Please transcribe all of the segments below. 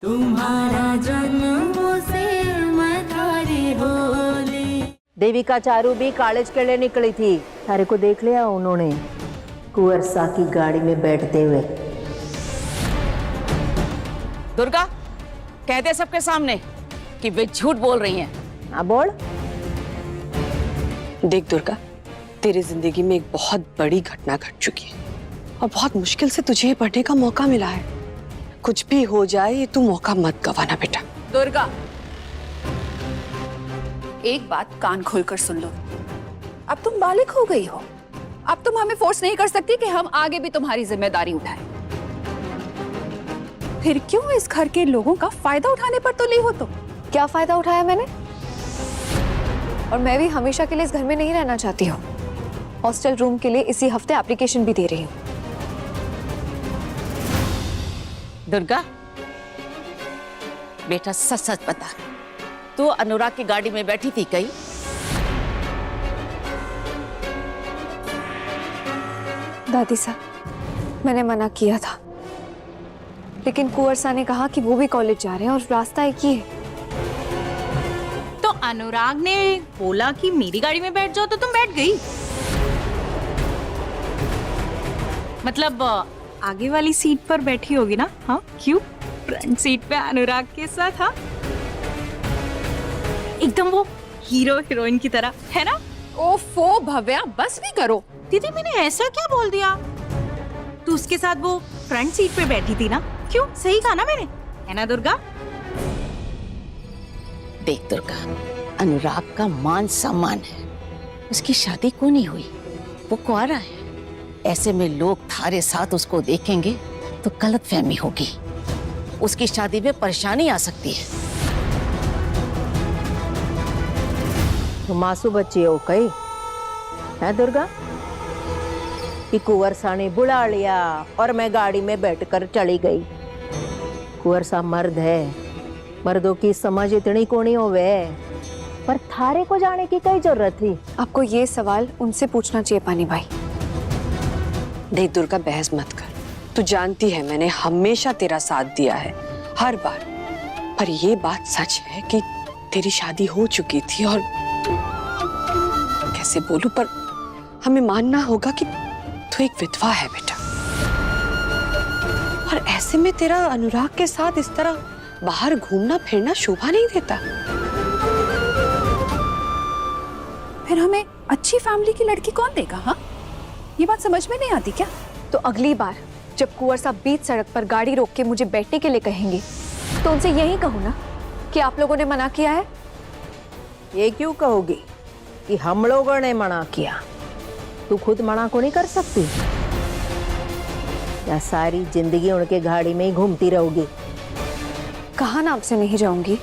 तुम्हारा जन्म से मैं थारी होली। देविका चारू भी कॉलेज के लिए निकली थी। थारे को देख लिया उन्होंने कुंवर सा की गाड़ी में बैठते हुए। दुर्गा, कह दे सबके सामने कि वे झूठ बोल रही हैं। ना बोल। देख दुर्गा, तेरी जिंदगी में एक बहुत बड़ी घटना घट चुकी है और बहुत मुश्किल से तुझे पढ़ने का मौका मिला है। कुछ भी हो जाए ये तू मौका मत गवाना बेटा। दुर्गा, एक बात कान खोलकर सुन लो। अब तुम बालिग हो गई हो। अब तुम हमें फोर्स नहीं कर सकती कि हम आगे भी तुम्हारी जिम्मेदारी उठाएं। फिर क्यों इस घर के लोगों का फायदा उठाने पर तुली हो? तो क्या फायदा उठाया मैंने? और मैं भी हमेशा के लिए इस घर में नहीं रहना चाहती हूँ। हॉस्टल रूम के लिए इसी हफ्ते एप्लीकेशन भी दे रही हूँ। दुर्गा बेटा, सच सच बता, तू अनुराग की गाड़ी में बैठी थी कहीं? दादी साहब, मैंने मना किया था, लेकिन कुंवर सा ने कहा कि वो भी कॉलेज जा रहे हैं और रास्ता एक ही है। तो अनुराग ने बोला कि मेरी गाड़ी में बैठ जाओ तो तुम बैठ गई। मतलब आगे वाली सीट पर बैठी होगी ना? हाँ, क्यों? फ्रंट सीट पे अनुराग के साथ। हाँ, एकदम वो हीरो हीरोइन की तरह, है ना? ओफो भव्या, बस भी करो। दीदी, मैंने ऐसा क्या बोल दिया? तू उसके साथ वो फ्रंट सीट पे बैठी थी ना? क्यों? सही कहा ना मैंने, है ना दुर्गा? देख दुर्गा, अनुराग का मान सम्मान है, उसकी शादी क्यों नहीं हुई? वो कुंवारा है। ऐसे में लोग थारे साथ उसको देखेंगे तो गलतफहमी होगी, उसकी शादी में परेशानी आ सकती है। तो मासूम बच्ची हो कई है दुर्गा कि कुंवर सा ने बुला लिया और मैं गाड़ी में बैठकर चली गई। कुंवर सा मर्द है, मर्दों की समझ इतनी कोनी होवे, पर थारे को जाने की कई जरूरत थी? आपको ये सवाल उनसे पूछना चाहिए पानी भाई। देख दुर्गा, बहस मत कर। तू जानती है मैंने हमेशा तेरा साथ दिया है, हर बार। पर ये बात सच है कि तेरी शादी हो चुकी थी और कैसे बोलूं, पर हमें मानना होगा कि तू एक विधवा है बेटा। और ऐसे में तेरा अनुराग के साथ इस तरह बाहर घूमना फिरना शोभा नहीं देता। फिर हमें अच्छी फैमिली की लड़की कौन देगा? हाँ, ये बात समझ में नहीं आती क्या? तो अगली बार जब कुंवर साहब बीच सड़क पर गाड़ी रोक के मुझे बैठने के लिए कहेंगे तो उनसे यही कहूँ ना कि आप लोगों ने मना किया है। ये क्यों कहोगी कि हम लोगों ने मना किया? तू खुद मना को नहीं कर सकती? या सारी जिंदगी उनके गाड़ी में ही घूमती रहोगी? कहा ना आपसे नहीं जाऊंगी।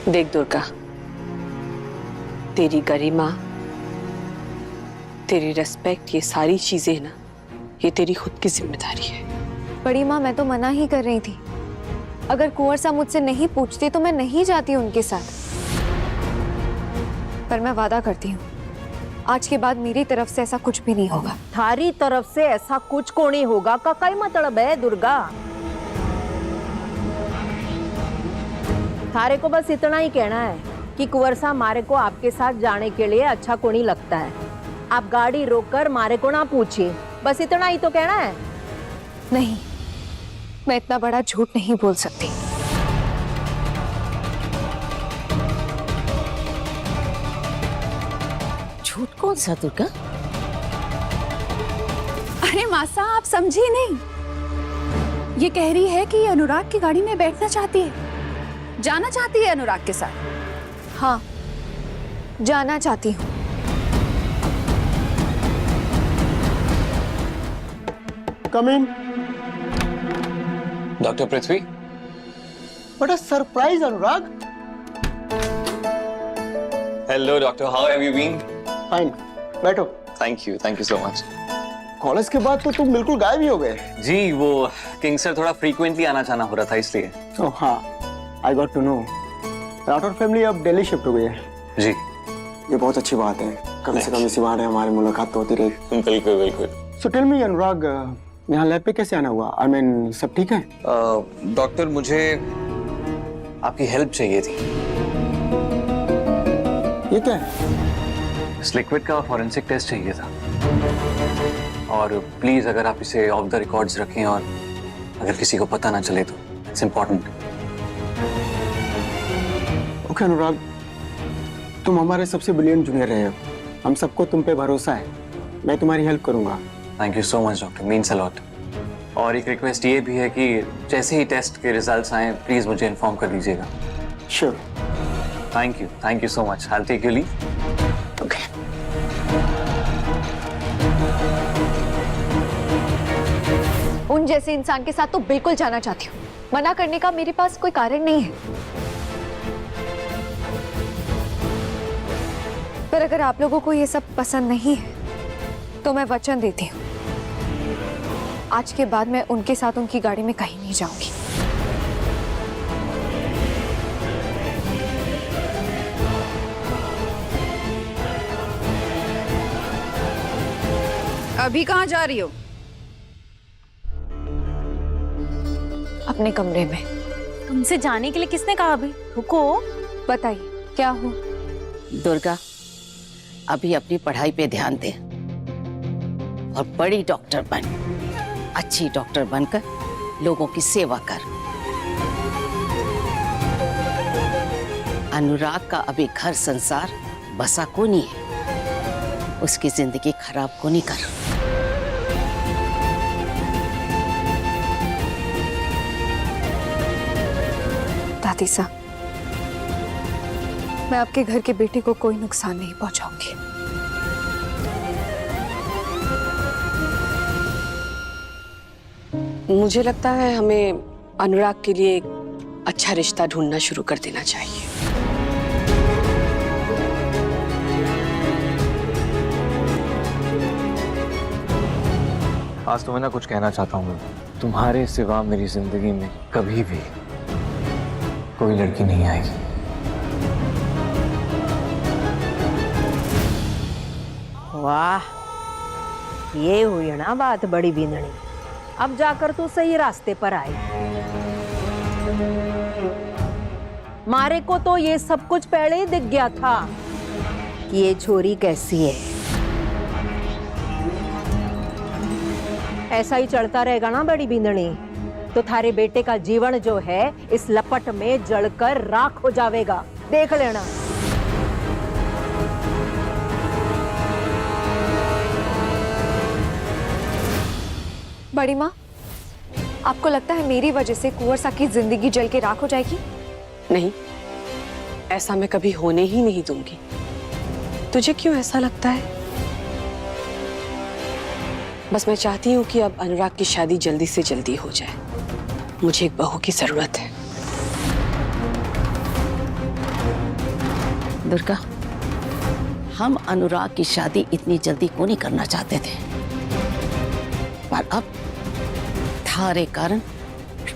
देख दुर्गा, तेरी गरिमा, तेरी रेस्पेक्ट, ये सारी चीजें ना, ये तेरी खुद की जिम्मेदारी है। बड़ी माँ, मैं तो मना ही कर रही थी। अगर कुंवर साहब मुझसे नहीं पूछते तो मैं नहीं जाती उनके साथ। पर मैं वादा करती हूँ, आज के बाद मेरी तरफ से ऐसा कुछ भी नहीं होगा। थारी तरफ से ऐसा कुछ को नहीं होगा का कई मतलब है दुर्गा? थारे को बस इतना ही कहना है कि कुंवर साहब मारे को आपके साथ जाने के लिए अच्छा को नहीं लगता है। आप गाड़ी रोककर मारे को ना पूछिए, बस इतना ही तो कहना है। नहीं, मैं इतना बड़ा झूठ नहीं बोल सकती। झूठ कौन सा दुर्गा? अरे मासा, आप समझी नहीं। ये कह रही है कि अनुराग की गाड़ी में बैठना चाहती है, जाना चाहती है अनुराग के साथ। हाँ, जाना चाहती हूँ। Come in. Dr. Prithvi? What a surprise, Anurag. Hello, doctor. How have you been? Fine. बैठो। Thank you so much. College के बाद तो तुम बिल्कुल गायब ही हो गए। जी, वो किंग सर थोड़ा फ्रीक्वेंटली आना जाना हो रहा था इसलिए। ओह हाँ, I got to know. Rathore family अब दिल्ली शिफ्ट हो गई है। जी। ये बहुत अच्छी बात है। कम से कम इसी बार हमारी मुलाकात तो होती रही। बिल्कुल बिल्कुल। So tell me, Anurag, यहाँ लैब पे कैसे आना हुआ? आई मीन सब ठीक है? डॉक्टर, मुझे आपकी हेल्प चाहिए थी। ये क्या है? इस लिक्विड का फॉरेंसिक टेस्ट चाहिए था, और प्लीज अगर आप इसे ऑफ द रिकॉर्ड्स रखें और अगर किसी को पता ना चले तो इट्स इम्पोर्टेंट। ओके अनुराग, तुम हमारे सबसे ब्रिलियंट जूनियर रहे हो, हम सबको तुम पे भरोसा है, मैं तुम्हारी हेल्प करूंगा। Thank you so much doctor, means a lot. और एक रिक्वेस्ट ये भी है कि जैसे ही टेस्ट के रिजल्ट्स आए प्लीज मुझे इन्फॉर्म कर दीजिएगा। Sure. Thank you so much. I will take your leave. Okay. उन जैसे इंसान के साथ तो बिल्कुल जाना चाहती हूँ, मना करने का मेरे पास कोई कारण नहीं है। पर अगर आप लोगों को ये सब पसंद नहीं है तो मैं वचन देती हूँ, आज के बाद मैं उनके साथ उनकी गाड़ी में कहीं नहीं जाऊंगी। अभी कहाँ जा रही हो? अपने कमरे में। तुमसे जाने के लिए किसने कहा? अभी रुको। बताइए क्या हो? दुर्गा, अभी अपनी पढ़ाई पे ध्यान दे और बड़ी डॉक्टर बन, अच्छी डॉक्टर बनकर लोगों की सेवा कर। अनुराग का अभी घर संसार बसा को नहीं है, उसकी जिंदगी खराब को नहीं कर। दादी साहब, मैं आपके घर के बेटे को कोई नुकसान नहीं पहुंचाऊंगी। मुझे लगता है हमें अनुराग के लिए एक अच्छा रिश्ता ढूंढना शुरू कर देना चाहिए। आज तो मैं ना कुछ कहना चाहता हूँ। तुम्हारे सिवा मेरी जिंदगी में कभी भी कोई लड़की नहीं आएगी। वाह, ये हुई ना बात बड़ी बींदनी। अब जाकर तू सही रास्ते पर आई। मारे को तो ये सब कुछ पहले ही दिख गया था कि ये छोरी कैसी है। ऐसा ही चढ़ता रहेगा ना बड़ी बींदनी, तो थारे बेटे का जीवन जो है इस लपट में जलकर राख हो जाएगा, देख लेना। बड़ी माँ, आपको लगता है मेरी वजह से कुंवर सा की जिंदगी जल के राख हो जाएगी? नहीं, ऐसा मैं कभी होने ही नहीं दूंगी। तुझे क्यों ऐसा लगता है? बस मैं चाहती हूँ कि अब अनुराग की शादी जल्दी से जल्दी हो जाए। मुझे एक बहू की जरूरत है। दुर्गा, हम अनुराग की शादी इतनी जल्दी को नहीं करना चाहते थे, पर अब थारे कारण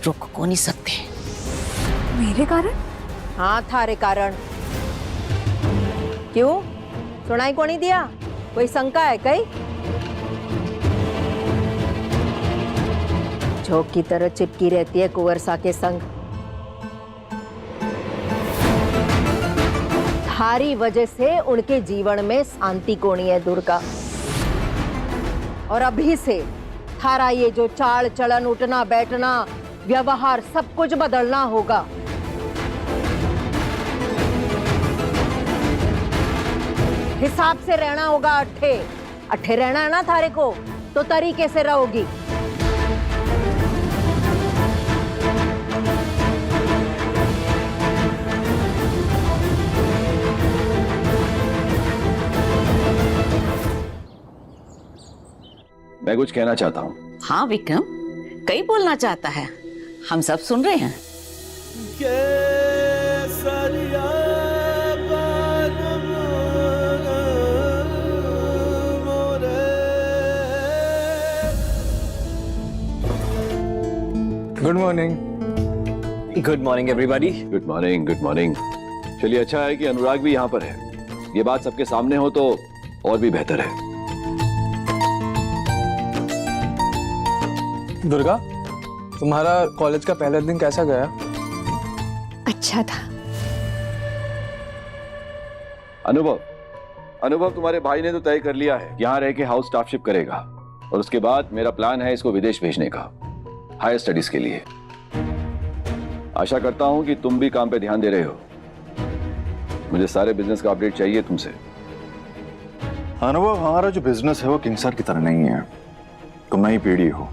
रुक को नहीं सकते। मेरे कारण? हाँ, थारे कारण। क्यों, सुनाई को नहीं दिया? कोई शंका है कहीं? झोंक की तरह चिपकी रहती है कुंवर सा के संग। थारी वजह से उनके जीवन में शांति कोनी है दुर्गा। और अभी से थारा ये जो चाल चलन, उठना बैठना, व्यवहार, सब कुछ बदलना होगा। हिसाब से रहना होगा। अट्ठे अट्ठे रहना है ना थारे को, तो तरीके से रहोगी। मैं कुछ कहना चाहता हूँ। हाँ विक्रम, कई बोलना चाहता है, हम सब सुन रहे हैं। Good morning. Good morning everybody. Good morning, good morning. चलिए, अच्छा है कि अनुराग भी यहाँ पर है। ये बात सबके सामने हो तो और भी बेहतर है। दुर्गा, तुम्हारा कॉलेज का पहला दिन कैसा गया? अच्छा था। अनुभव तुम्हारे भाई ने तो तय कर लिया है, यहाँ रह के हाउस स्टाफशिप करेगा और उसके बाद मेरा प्लान है इसको विदेश भेजने का, हायर स्टडीज के लिए। आशा करता हूं कि तुम भी काम पे ध्यान दे रहे हो। मुझे सारे बिजनेस का अपडेट चाहिए तुमसे। अनुभव, हमारा जो बिजनेस है वो किंगसर की तरह नहीं है। तुम नई पीढ़ी हो,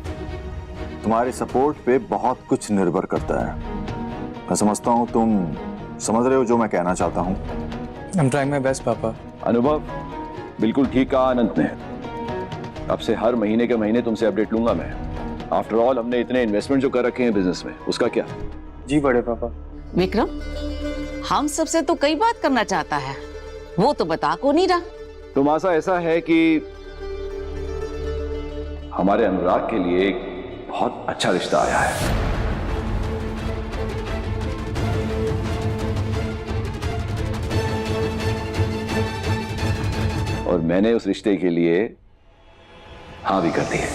तुम्हारे सपोर्ट पे बहुत कुछ निर्भर करता है। मैं समझता हूँ तुम समझ रहे हो जो मैं कहना चाहता हूँ। I'm trying my best, पापा। अनुभव, बिल्कुल ठीक कहा अनंत ने। अब से हर महीने के महीने तुमसे अपडेट लूंगा मैं। आफ्टर ऑल हमने इतने इन्वेस्टमेंट जो कर रखे हैं बिजनेस में, उसका क्या? जी बड़े पापा। विक्रम, हम सबसे तो कई बात करना चाहता है, वो तो बता को नहीं रहा। तुम्हारा ऐसा है कि हमारे अनुराग के लिए एक बहुत अच्छा रिश्ता आया है। और मैंने उस रिश्ते के लिए हाँ भी कर दी है।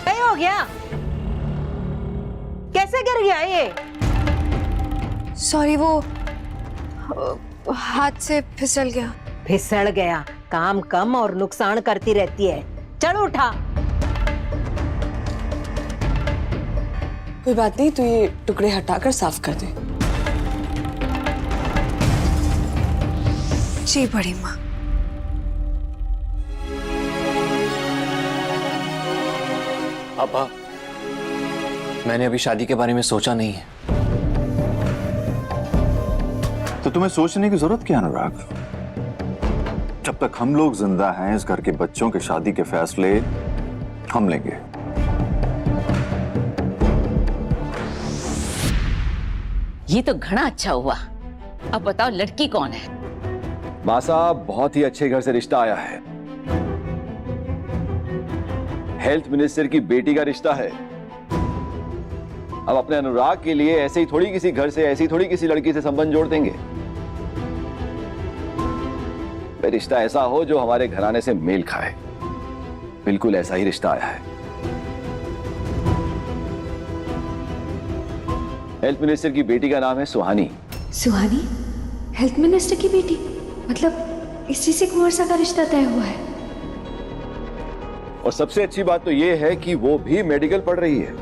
क्या हो गया? कैसे गिर गया ये? सॉरी, वो हाथ से फिसल गया। फिसल गया? काम कम और नुकसान करती रहती है। चलो उठा। कोई बात नहीं, तू ये टुकड़े हटाकर साफ कर दे। जी बड़ी माँ। पापा, मैंने अभी शादी के बारे में सोचा नहीं है। तो तुम्हें सोचने की जरूरत क्या अनुराग? जब तक हम लोग जिंदा हैं, इस घर के बच्चों के शादी के फैसले हम लेंगे। ये तो घना अच्छा हुआ। अब बताओ लड़की कौन है? माँ साहब, बहुत ही अच्छे घर से रिश्ता आया है। हेल्थ मिनिस्टर की बेटी का रिश्ता है। अब अपने अनुराग के लिए ऐसे ही थोड़ी किसी घर से, ऐसी थोड़ी किसी लड़की से संबंध जोड़ देंगे। रिश्ता ऐसा हो जो हमारे घराने से मेल खाए। बिल्कुल ऐसा ही रिश्ता आया है। हेल्थ मिनिस्टर की बेटी का नाम है सुहानी। सुहानी? हेल्थ मिनिस्टर की बेटी? मतलब इसी से कुंवर सा का रिश्ता तय हुआ है? और सबसे अच्छी बात तो यह है कि वो भी मेडिकल पढ़ रही है।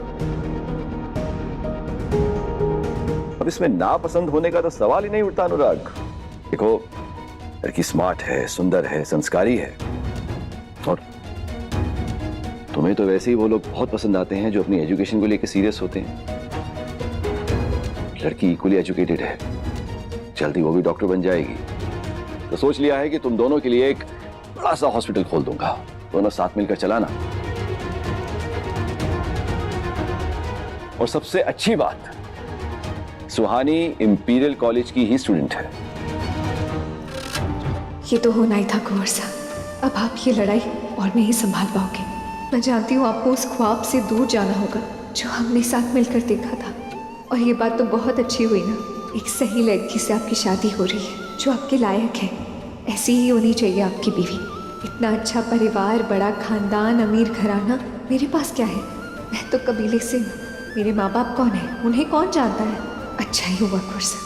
अब इसमें नापसंद होने का तो सवाल ही नहीं उठता अनुराग। देखो, लड़की स्मार्ट है, सुंदर है, संस्कारी है, और तुम्हें तो वैसे ही वो लोग बहुत पसंद आते हैं जो अपनी एजुकेशन को लेकर सीरियस होते हैं। लड़की इक्वली एजुकेटेड है, जल्दी वो भी डॉक्टर बन जाएगी। तो सोच लिया है कि तुम दोनों के लिए एक बड़ा सा हॉस्पिटल खोल दूंगा, दोनों साथ मिलकर चलाना। और सबसे अच्छी बात, सुहानी इंपीरियल कॉलेज की ही स्टूडेंट है। ये तो होना ही था कुंवर सा। अब आप ये लड़ाई और नहीं संभाल पाओगे। मैं जानती हूँ आपको उस ख्वाब से दूर जाना होगा जो हमने साथ मिलकर देखा था। और ये बात तो बहुत अच्छी हुई ना, एक सही लड़की से आपकी शादी हो रही है जो आपके लायक है। ऐसी ही होनी चाहिए आपकी बीवी। इतना अच्छा परिवार, बड़ा खानदान, अमीर घराना मेरे पास क्या है? मैं तो कबीले से हूँ। मेरे माँ बाप कौन है उन्हें कौन जानता है? अच्छा ही हुआ कुंवर सा।